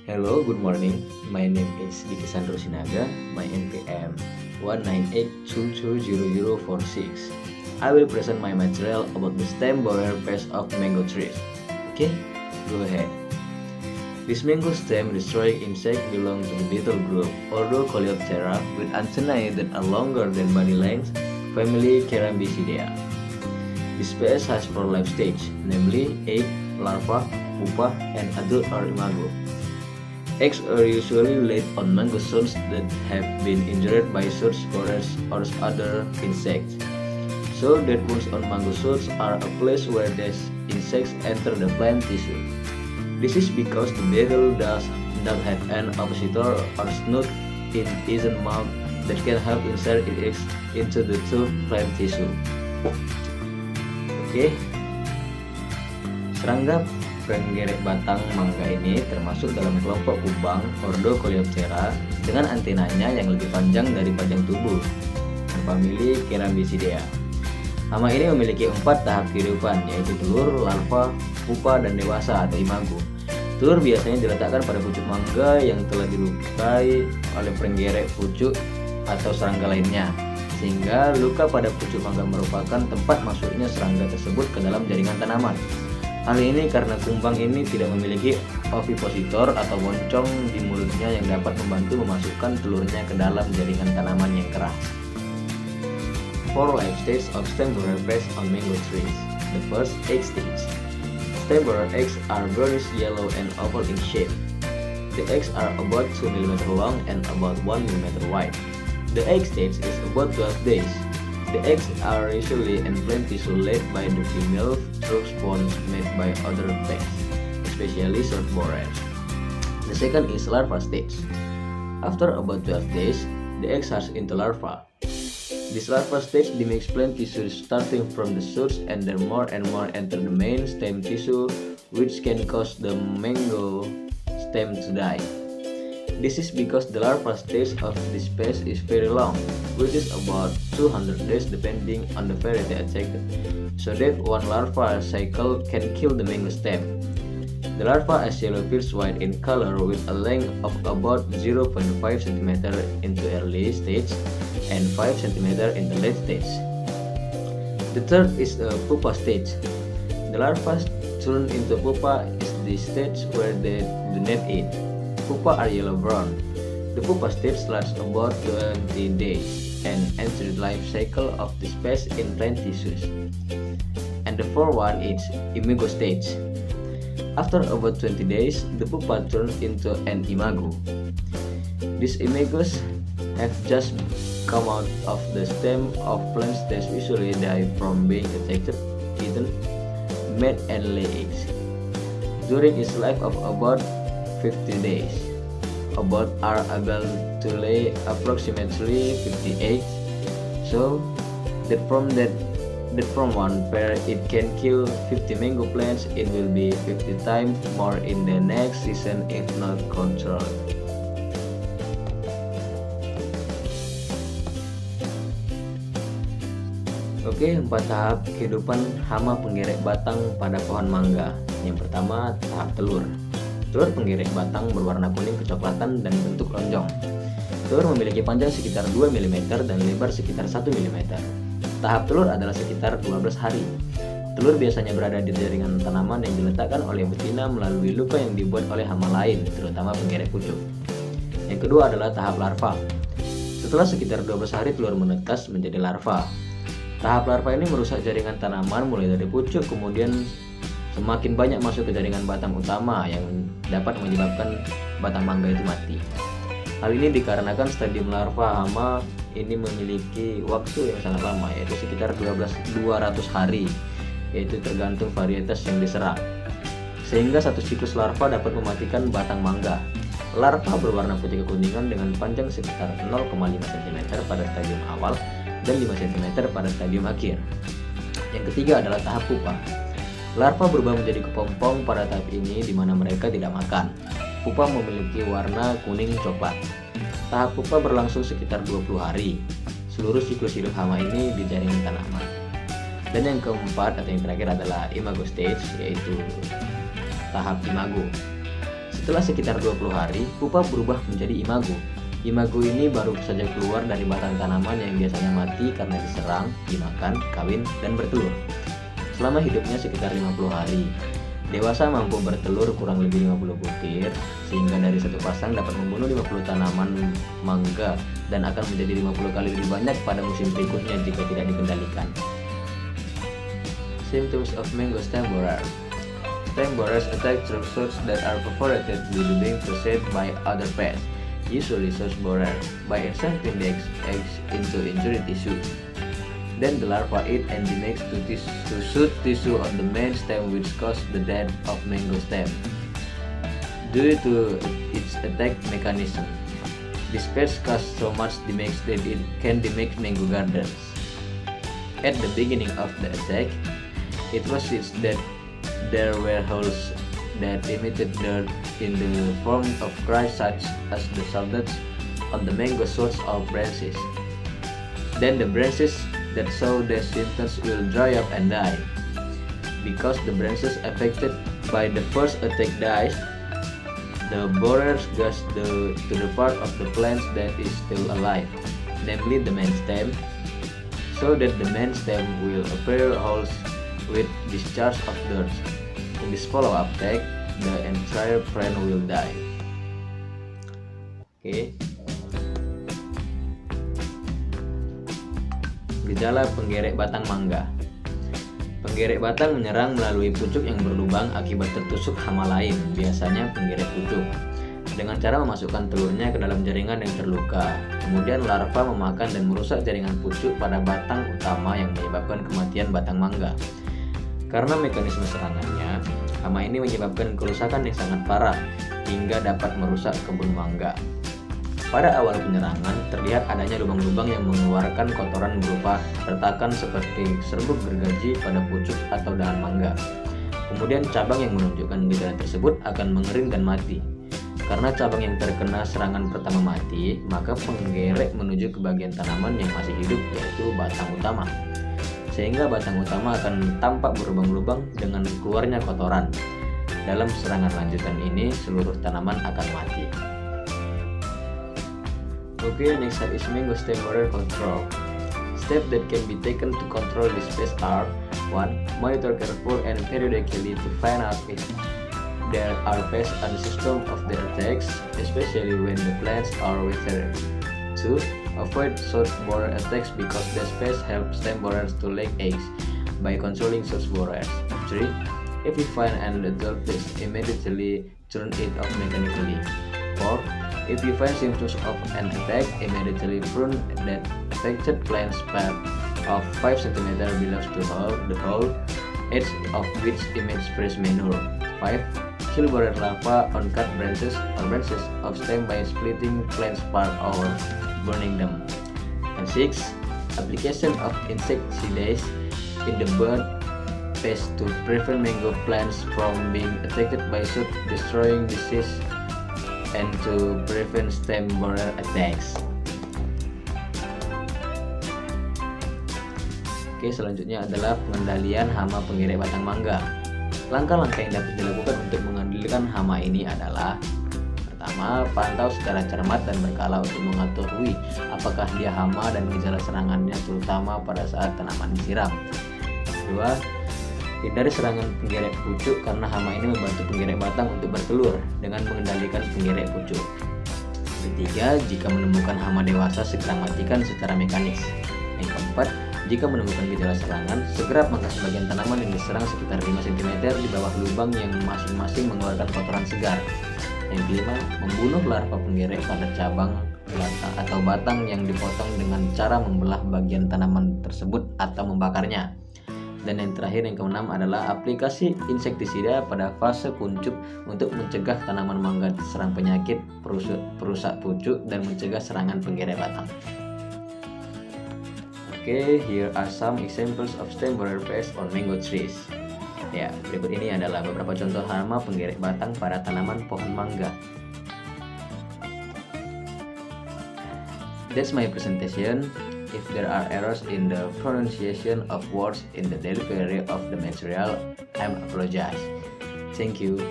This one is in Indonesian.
Hello, good morning. My name is Diki Sandro Sinaga. My NPM 198220046. I will present my material about the stem borer pest of mango trees. Okay, go ahead. This mango stem destroying insect belong to the beetle group, although Coleoptera, with antennae that are longer than body length, family Carambicidae. This pest has 4 life stages, namely egg, larva, pupa, and adult or imago. Eggs are usually laid on mango shoots that have been injured by shoots borers or other insects. So dead wounds on mango shoots are a place where these insects enter the plant tissue. This is because the beetle does not have an ovipositor or snout in its mouth that can help insert its eggs into the tough plant tissue. Oke. Serangga penggerek batang mangga ini termasuk dalam kelompok kubang ordo Coleoptera dengan antenanya yang lebih panjang dari panjang tubuh, famili Carambicidae. Hama ini memiliki 4 tahap kehidupan, yaitu telur, larva, pupa, dan dewasa atau imago. Telur biasanya diletakkan pada pucuk mangga yang telah dilukai oleh penggerek pucuk atau serangga lainnya, sehingga luka pada pucuk mangga merupakan tempat masuknya serangga tersebut ke dalam jaringan tanaman. Hal ini karena kumbang ini tidak memiliki ovipositor atau moncong di mulutnya yang dapat membantu memasukkan telurnya ke dalam jaringan tanaman yang keras. 4 life stages of stem borer pest on mango trees. The first, egg stage. Stem borer eggs are brownish yellow and oval in shape. The eggs are about 2 mm long and about 1 mm wide. The egg stage is about 12 days. The eggs are usually in plant tissue laid by the female through spawns made by other pests, especially short borers. The second is larva stage. After about 12 days, the eggs hatch into larva. This larva stage mimics plant tissue starting from the shoots and then more and more enter the main stem tissue, which can cause the mango stem to die. This is because the larva stage of this pest is very long, which is about 200 days depending on the variety attacked, so that one larva cycle can kill the mango stem. The larva is yellowish white in color with a length of about 0.5 cm in the early stage and 5 cm in the late stage. The third is the pupa stage. The larva turn into pupa is the stage where they do not eat. Pupa are yellow-brown. The pupa stage lasts about 20 days and ends the life cycle of the pest in plant tissues. And the fourth one is imago stage. After about 20 days, the pupa turns into an imago. These imagos have just come out of the stem of plants that usually die from being attacked, eaten, mate, and lay eggs. During its life of about 50 days, about are able to lay approximately 50 eggs, so that from one pair it can kill 50 mango plants. It will be 50 times more in the next season if not controlled. Oke, 4 tahap kehidupan hama penggerek batang pada pohon mangga. Yang pertama, tahap telur. Telur penggerek batang berwarna kuning kecoklatan dan bentuk lonjong. Telur memiliki panjang sekitar 2 mm dan lebar sekitar 1 mm. Tahap telur adalah sekitar 12 hari. Telur biasanya berada di jaringan tanaman yang diletakkan oleh betina melalui luka yang dibuat oleh hama lain, terutama penggerek pucuk. Yang kedua adalah tahap larva. Setelah sekitar 12 hari telur menetas menjadi larva. Tahap larva ini merusak jaringan tanaman mulai dari pucuk, kemudian semakin banyak masuk ke jaringan batang utama yang dapat menyebabkan batang mangga itu mati. Hal ini dikarenakan stadium larva hama ini memiliki waktu yang sangat lama, yaitu sekitar 200 hari, yaitu tergantung varietas yang diserang. Sehingga satu siklus larva dapat mematikan batang mangga. Larva berwarna putih kekuningan dengan panjang sekitar 0,5 cm pada stadium awal dan 5 cm pada stadium akhir. Yang ketiga adalah tahap pupa. Larva berubah menjadi kepompong pada tahap ini di mana mereka tidak makan. Pupa memiliki warna kuning coklat. Tahap pupa berlangsung sekitar 20 hari. Seluruh siklus hidup hama ini di jaringan tanaman. Dan yang keempat atau yang terakhir adalah imago stage, yaitu tahap imago. Setelah sekitar 20 hari, pupa berubah menjadi imago. Imago ini baru saja keluar dari batang tanaman yang biasanya mati karena diserang, dimakan, kawin, dan bertelur. Selama hidupnya sekitar 50 hari. Dewasa mampu bertelur kurang lebih 50 butir, sehingga dari satu pasang dapat membunuh 50 tanaman mangga dan akan menjadi 50 kali lebih banyak pada musim berikutnya jika tidak dikendalikan. Symptoms of mango stem borer. Stem borers attack through shoots that are perforated with being pursued by other pests, usually shoots borer, by inserting the eggs into injured tissue. Then the larva eat and makes to shoot tissue on the main stem, which causes the death of mango stem. Due to its attack mechanism, this pest causes so much damage that it can damage mango gardens. At the beginning of the attack, it was said that there were holes that emitted dirt in the form of cracks such as the soldiers on the mango shoots or branches. Then the branches that show the symptoms will dry up and die. Because the branches affected by the first attack dies, the borers goes to the part of the plant that is still alive, namely the main stem, so that the main stem will appear holes with discharge of dirt. In this follow-up attack, the entire plant will die. Gejala penggerek batang mangga. Penggerek batang menyerang melalui pucuk yang berlubang akibat tertusuk hama lain, biasanya penggerek pucuk, dengan cara memasukkan telurnya ke dalam jaringan yang terluka. Kemudian larva memakan dan merusak jaringan pucuk pada batang utama yang menyebabkan kematian batang mangga. Karena mekanisme serangannya, hama ini menyebabkan kerusakan yang sangat parah hingga dapat merusak kebun mangga. Pada awal penyerangan, terlihat adanya lubang-lubang yang mengeluarkan kotoran berupa retakan seperti serbuk gergaji pada pucuk atau dahan mangga. Kemudian cabang yang menunjukkan gejala tersebut akan mengering dan mati. Karena cabang yang terkena serangan pertama mati, maka penggerek menuju ke bagian tanaman yang masih hidup, yaitu batang utama. Sehingga batang utama akan tampak berlubang-lubang dengan keluarnya kotoran. Dalam serangan lanjutan ini, seluruh tanaman akan mati. Next step is mango stem borer control. Steps that can be taken to control this pest are: 1. Monitor careful and periodically to find out if there are pests on the system of the attacks, especially when the plants are withering. 2. Avoid short borer attacks because these pests help stem borers to lay eggs by controlling short borers. 3. If you find an adult pest, immediately turn it off mechanically. 4. If you find symptoms of an attack, immediately prune that affected plant part of 5 cm below the whole edge of which emits fresh manure. 5. Kill borer larvae on cut branches of stem by splitting plant part or burning them. And 6. Application of insecticides in the bud pest to prevent mango plants from being attacked by shoot destroying disease and to prevent stem borer attacks. Selanjutnya adalah pengendalian hama penggerek batang mangga. Langkah-langkah yang dapat dilakukan untuk mengendalikan hama ini adalah: pertama, pantau secara cermat dan berkala untuk mengetahui apakah dia hama dan gejala serangannya, terutama pada saat tanaman disiram. Kedua, hindari serangan penggerek pucuk karena hama ini membantu penggerek batang untuk bertelur dengan mengendalikan penggerek pucuk. Ketiga, jika menemukan hama dewasa segera matikan secara mekanis. Yang keempat, jika menemukan gejala serangan, segera pangkas sebagian tanaman yang diserang sekitar 5 cm di bawah lubang yang masing-masing mengeluarkan kotoran segar. Yang kelima, membunuh larva penggerek pada cabang atau batang yang dipotong dengan cara membelah bagian tanaman tersebut atau membakarnya. Dan yang terakhir, yang keenam, adalah aplikasi insektisida pada fase kuncup untuk mencegah tanaman mangga diserang penyakit perusak pucuk dan mencegah serangan penggerek batang. Here are some examples of stem borer pests on mango trees. Ya, berikut ini adalah beberapa contoh hama penggerek batang pada tanaman pohon mangga. That's my presentation. If there are errors in the pronunciation of words in the delivery of the material, I apologize. Thank you.